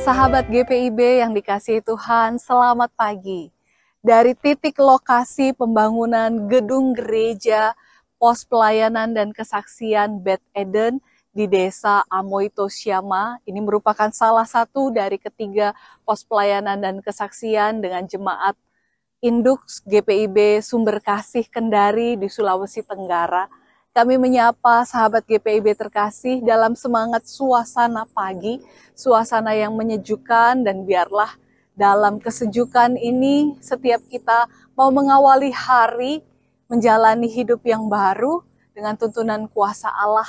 Sahabat GPIB yang dikasihi Tuhan, selamat pagi. Dari titik lokasi pembangunan gedung gereja, pos pelayanan dan kesaksian Beth Eden di desa Amoy Toshiyama, ini merupakan salah satu dari ketiga pos pelayanan dan kesaksian dengan jemaat induk GPIB Sumber Kasih Kendari di Sulawesi Tenggara. Kami menyapa sahabat GPIB terkasih dalam semangat suasana pagi, suasana yang menyejukkan, dan biarlah dalam kesejukan ini setiap kita mau mengawali hari, menjalani hidup yang baru dengan tuntunan kuasa Allah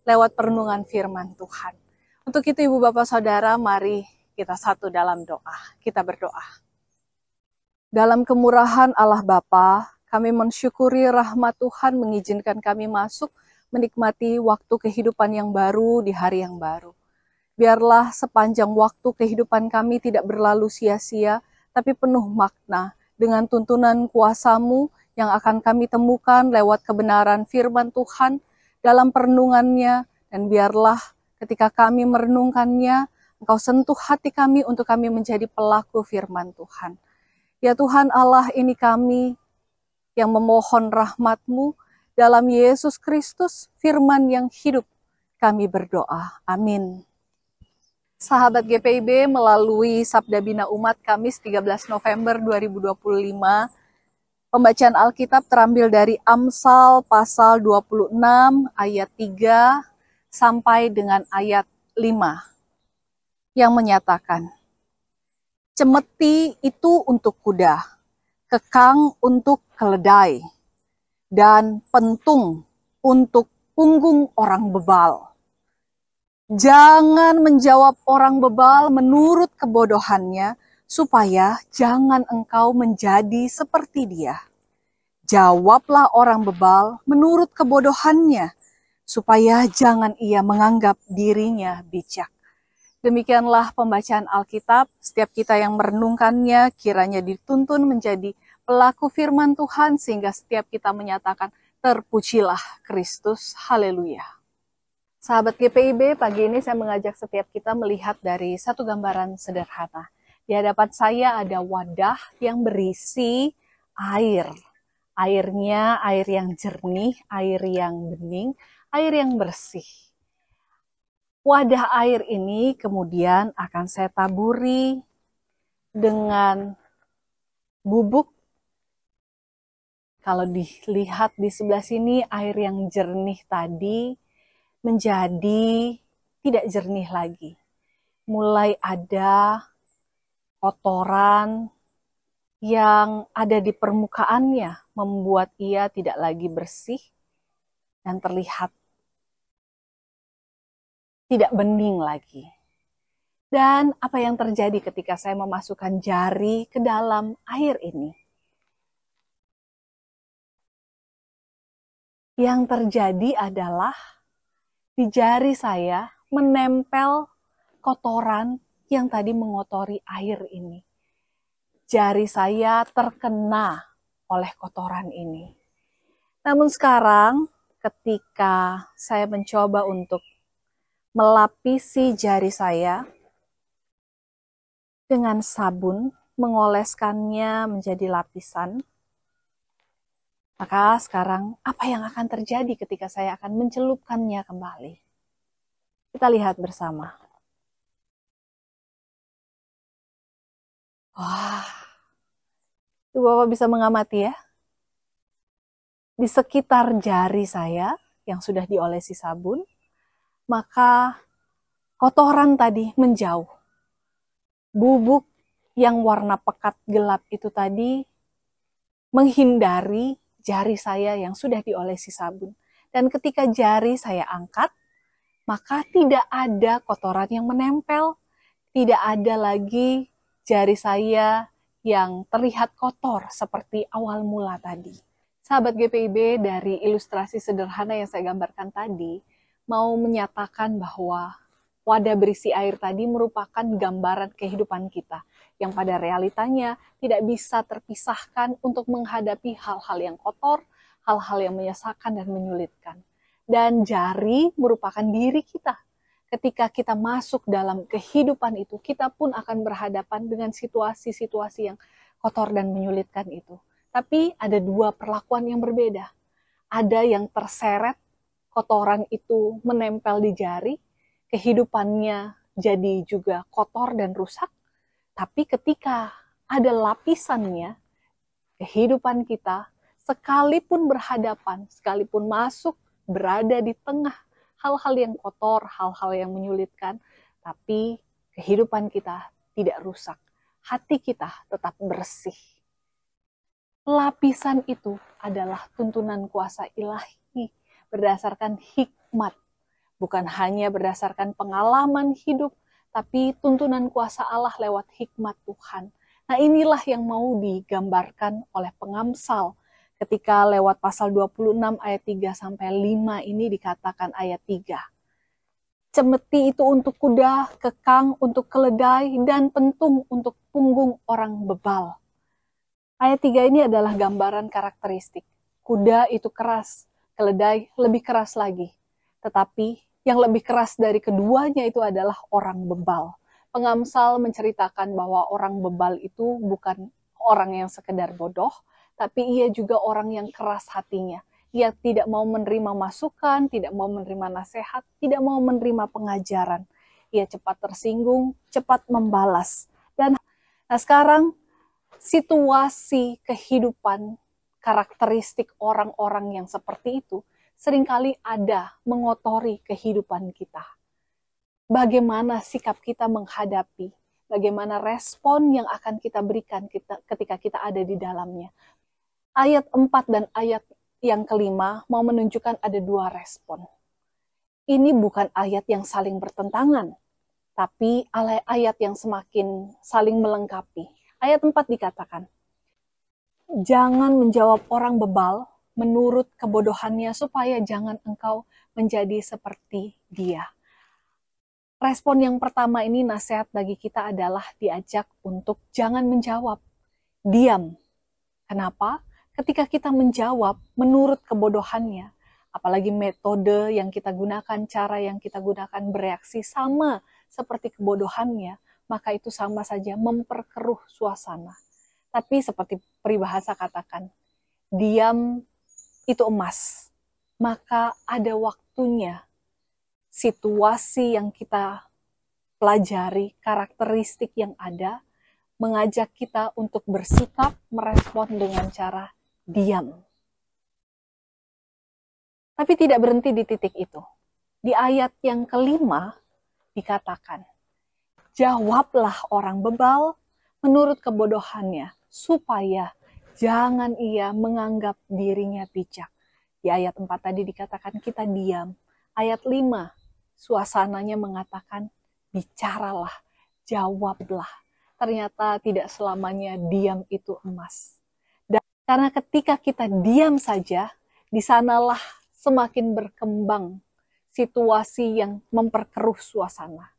lewat perenungan firman Tuhan. Untuk itu Ibu Bapak Saudara, mari kita satu dalam doa. Kita berdoa. Dalam kemurahan Allah Bapa, kami mensyukuri rahmat Tuhan mengizinkan kami masuk menikmati waktu kehidupan yang baru di hari yang baru. Biarlah sepanjang waktu kehidupan kami tidak berlalu sia-sia, tapi penuh makna dengan tuntunan kuasa-Mu yang akan kami temukan lewat kebenaran firman Tuhan dalam perenungannya, dan biarlah ketika kami merenungkannya, Engkau sentuh hati kami untuk kami menjadi pelaku firman Tuhan. Ya Tuhan Allah, ini kami yang memohon rahmat-Mu dalam Yesus Kristus, firman yang hidup, kami berdoa. Amin. Sahabat GPIB, melalui Sabda Bina Umat Kamis 13 November 2025, pembacaan Alkitab terambil dari Amsal pasal 26 ayat 3 sampai dengan ayat 5 yang menyatakan, cemeti itu untuk kuda, kekang untuk keledai, dan pentung untuk punggung orang bebal. Jangan menjawab orang bebal menurut kebodohannya, supaya jangan engkau menjadi seperti dia. Jawablah orang bebal menurut kebodohannya, supaya jangan ia menganggap dirinya bijak. Demikianlah pembacaan Alkitab. Setiap kita yang merenungkannya kiranya dituntun menjadi pelaku firman Tuhan, sehingga setiap kita menyatakan, terpujilah Kristus, haleluya. Sahabat GPIB, pagi ini saya mengajak setiap kita melihat dari satu gambaran sederhana. Di hadapan saya ada wadah yang berisi air. Airnya air yang jernih, air yang bening, air yang bersih. Wadah air ini kemudian akan saya taburi dengan bubuk. Kalau dilihat di sebelah sini, air yang jernih tadi menjadi tidak jernih lagi. Mulai ada kotoran yang ada di permukaannya, membuat ia tidak lagi bersih dan terlihat tidak bening lagi. Dan apa yang terjadi ketika saya memasukkan jari ke dalam air ini? Yang terjadi adalah di jari saya menempel kotoran yang tadi mengotori air ini. Jari saya terkena oleh kotoran ini. Namun sekarang ketika saya mencoba untuk melapisi jari saya dengan sabun, mengoleskannya menjadi lapisan, maka sekarang apa yang akan terjadi ketika saya akan mencelupkannya kembali? Kita lihat bersama. Wah, Ibu Bapak bisa mengamati ya. Di sekitar jari saya yang sudah diolesi sabun, maka kotoran tadi menjauh. Bubuk yang warna pekat gelap itu tadi menghindari jari saya yang sudah diolesi sabun. Dan ketika jari saya angkat, maka tidak ada kotoran yang menempel. Tidak ada lagi jari saya yang terlihat kotor seperti awal mula tadi. Sahabat GPIB, dari ilustrasi sederhana yang saya gambarkan tadi, mau menyatakan bahwa wadah berisi air tadi merupakan gambaran kehidupan kita, yang pada realitanya tidak bisa terpisahkan untuk menghadapi hal-hal yang kotor, hal-hal yang menyesakan dan menyulitkan. Dan jari merupakan diri kita. ketika kita masuk dalam kehidupan itu, kita pun akan berhadapan dengan situasi-situasi yang kotor dan menyulitkan itu. Tapi ada dua perlakuan yang berbeda. Ada yang terseret, kotoran itu menempel di jari, kehidupannya jadi juga kotor dan rusak. Tapi ketika ada lapisannya, kehidupan kita, sekalipun berhadapan, sekalipun masuk, berada di tengah hal-hal yang kotor, hal-hal yang menyulitkan, tapi kehidupan kita tidak rusak. Hati kita tetap bersih. Lapisan itu adalah tuntunan kuasa ilahi berdasarkan hikmat. Bukan hanya berdasarkan pengalaman hidup, tapi tuntunan kuasa Allah lewat hikmat Tuhan. Nah, inilah yang mau digambarkan oleh pengamsal ketika lewat pasal 26 ayat 3 sampai 5 ini dikatakan ayat 3. Cemeti itu untuk kuda, kekang untuk keledai, dan pentung untuk punggung orang bebal. Ayat 3 ini adalah gambaran karakteristik. Kuda itu keras, keledai lebih keras lagi. Tetapi yang lebih keras dari keduanya itu adalah orang bebal. Pengamsal menceritakan bahwa orang bebal itu bukan orang yang sekedar bodoh, tapi ia juga orang yang keras hatinya. Ia tidak mau menerima masukan, tidak mau menerima nasihat, tidak mau menerima pengajaran. Ia cepat tersinggung, cepat membalas. Dan sekarang situasi kehidupan, karakteristik orang-orang yang seperti itu seringkali ada mengotori kehidupan kita. Bagaimana sikap kita menghadapi, bagaimana respon yang akan kita berikan ketika kita ada di dalamnya. Ayat 4 dan ayat yang kelima mau menunjukkan ada dua respon. Ini bukan ayat yang saling bertentangan, tapi ayat yang semakin saling melengkapi. Ayat 4 dikatakan, jangan menjawab orang bebal menurut kebodohannya supaya jangan engkau menjadi seperti dia. Respon yang pertama ini nasihat bagi kita adalah diajak untuk jangan menjawab, diam. Kenapa? Ketika kita menjawab menurut kebodohannya, apalagi metode yang kita gunakan, cara yang kita gunakan bereaksi sama seperti kebodohannya, maka itu sama saja memperkeruh suasana. Tapi seperti peribahasa katakan, diam itu emas. Maka ada waktunya situasi yang kita pelajari, karakteristik yang ada, mengajak kita untuk bersikap, merespon dengan cara diam. Tapi tidak berhenti di titik itu. Di ayat yang kelima dikatakan, jawablah orang bebal menurut kebodohannya, supaya jangan ia menganggap dirinya bijak. Di ayat 4 tadi dikatakan kita diam. Ayat 5, suasananya mengatakan, bicaralah, jawablah. Ternyata tidak selamanya diam itu emas. Dan karena ketika kita diam saja, di sanalah semakin berkembang situasi yang memperkeruh suasana.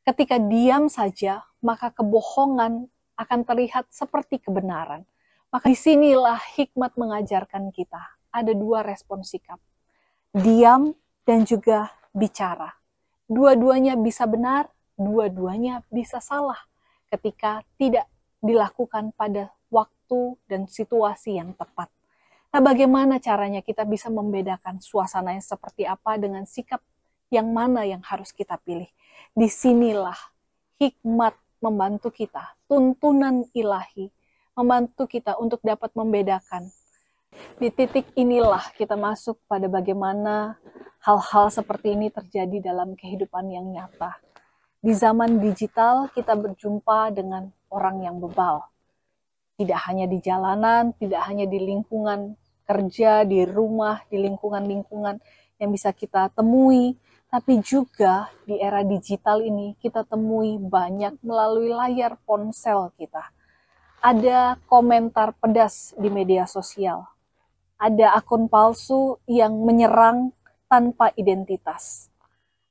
Ketika diam saja, maka kebohongan akan terlihat seperti kebenaran. Maka disinilah hikmat mengajarkan kita. Ada dua respon sikap. Diam dan juga bicara. Dua-duanya bisa benar, dua-duanya bisa salah ketika tidak dilakukan pada waktu dan situasi yang tepat. Nah, bagaimana caranya kita bisa membedakan suasana yang seperti apa dengan sikap yang mana yang harus kita pilih? Disinilah hikmat membantu kita, tuntunan ilahi membantu kita untuk dapat membedakan. Di titik inilah kita masuk pada bagaimana hal-hal seperti ini terjadi dalam kehidupan yang nyata. Di zaman digital kita berjumpa dengan orang yang bebal. Tidak hanya di jalanan, tidak hanya di lingkungan kerja, di rumah, di lingkungan-lingkungan yang bisa kita temui, tapi juga di era digital ini kita temui banyak melalui layar ponsel kita. Ada komentar pedas di media sosial. Ada akun palsu yang menyerang tanpa identitas.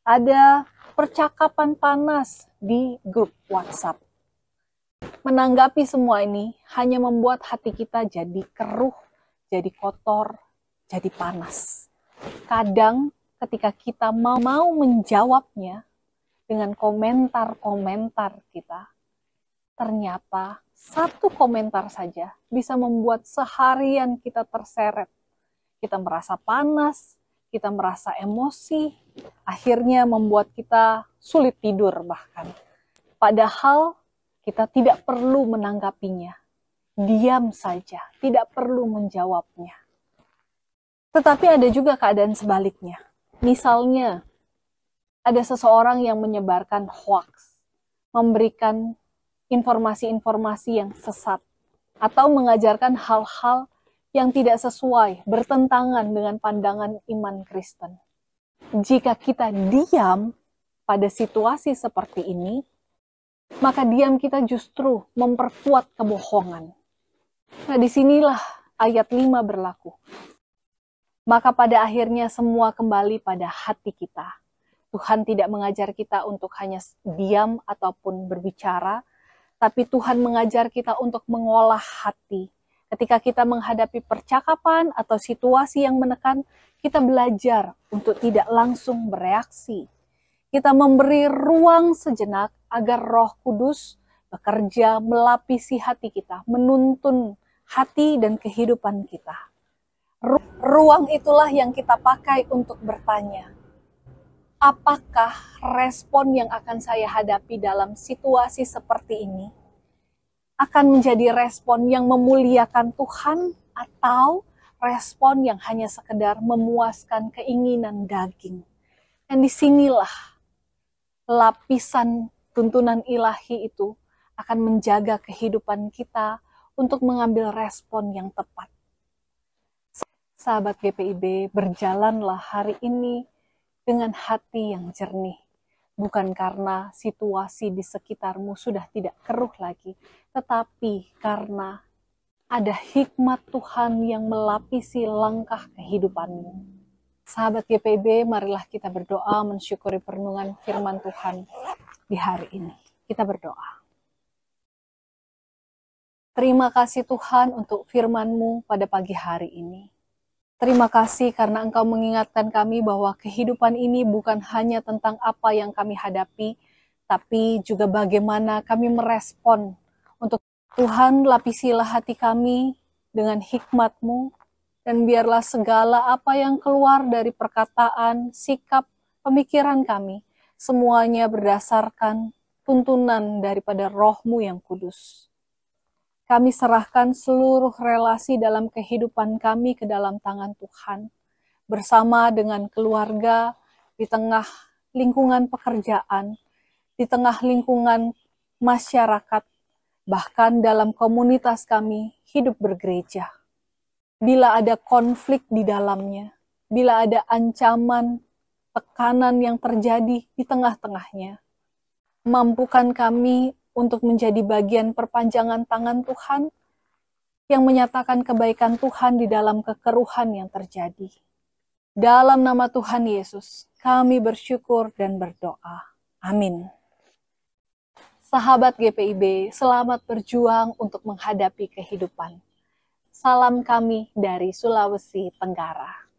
Ada percakapan panas di grup WhatsApp. Menanggapi semua ini hanya membuat hati kita jadi keruh, jadi kotor, jadi panas. Kadang ketika kita mau menjawabnya, dengan komentar-komentar kita. Ternyata satu komentar saja bisa membuat seharian kita terseret. Kita merasa panas, kita merasa emosi, akhirnya membuat kita sulit tidur bahkan. Padahal kita tidak perlu menanggapinya. Diam saja, tidak perlu menjawabnya. Tetapi ada juga keadaan sebaliknya. Misalnya, ada seseorang yang menyebarkan hoax, memberikan informasi-informasi yang sesat, atau mengajarkan hal-hal yang tidak sesuai, bertentangan dengan pandangan iman Kristen. Jika kita diam pada situasi seperti ini, maka diam kita justru memperkuat kebohongan. Nah, disinilah ayat 5 berlaku. Maka pada akhirnya semua kembali pada hati kita. Tuhan tidak mengajar kita untuk hanya diam ataupun berbicara, tapi Tuhan mengajar kita untuk mengolah hati. Ketika kita menghadapi percakapan atau situasi yang menekan, kita belajar untuk tidak langsung bereaksi. Kita memberi ruang sejenak agar Roh Kudus bekerja melapisi hati kita, menuntun hati dan kehidupan kita. Ruang itulah yang kita pakai untuk bertanya, apakah respon yang akan saya hadapi dalam situasi seperti ini akan menjadi respon yang memuliakan Tuhan atau respon yang hanya sekedar memuaskan keinginan daging. Dan disinilah lapisan tuntunan ilahi itu akan menjaga kehidupan kita untuk mengambil respon yang tepat. Sahabat GPIB, berjalanlah hari ini dengan hati yang jernih. Bukan karena situasi di sekitarmu sudah tidak keruh lagi, tetapi karena ada hikmat Tuhan yang melapisi langkah kehidupanmu. Sahabat GPIB, marilah kita berdoa mensyukuri perenungan firman Tuhan di hari ini. Kita berdoa. Terima kasih Tuhan untuk firman-Mu pada pagi hari ini. Terima kasih karena Engkau mengingatkan kami bahwa kehidupan ini bukan hanya tentang apa yang kami hadapi, tapi juga bagaimana kami merespon. Untuk Tuhan, lapisilah hati kami dengan hikmat-Mu, dan biarlah segala apa yang keluar dari perkataan, sikap, pemikiran kami, semuanya berdasarkan tuntunan daripada Roh-Mu yang kudus. Kami serahkan seluruh relasi dalam kehidupan kami ke dalam tangan Tuhan, bersama dengan keluarga, di tengah lingkungan pekerjaan, di tengah lingkungan masyarakat, bahkan dalam komunitas kami hidup bergereja. Bila ada konflik di dalamnya, bila ada ancaman, tekanan yang terjadi di tengah-tengahnya, mampukan kami untuk menjadi bagian perpanjangan tangan Tuhan yang menyatakan kebaikan Tuhan di dalam kekeruhan yang terjadi. Dalam nama Tuhan Yesus, kami bersyukur dan berdoa. Amin. Sahabat GPIB, selamat berjuang untuk menghadapi kehidupan. Salam kami dari Sulawesi Tenggara.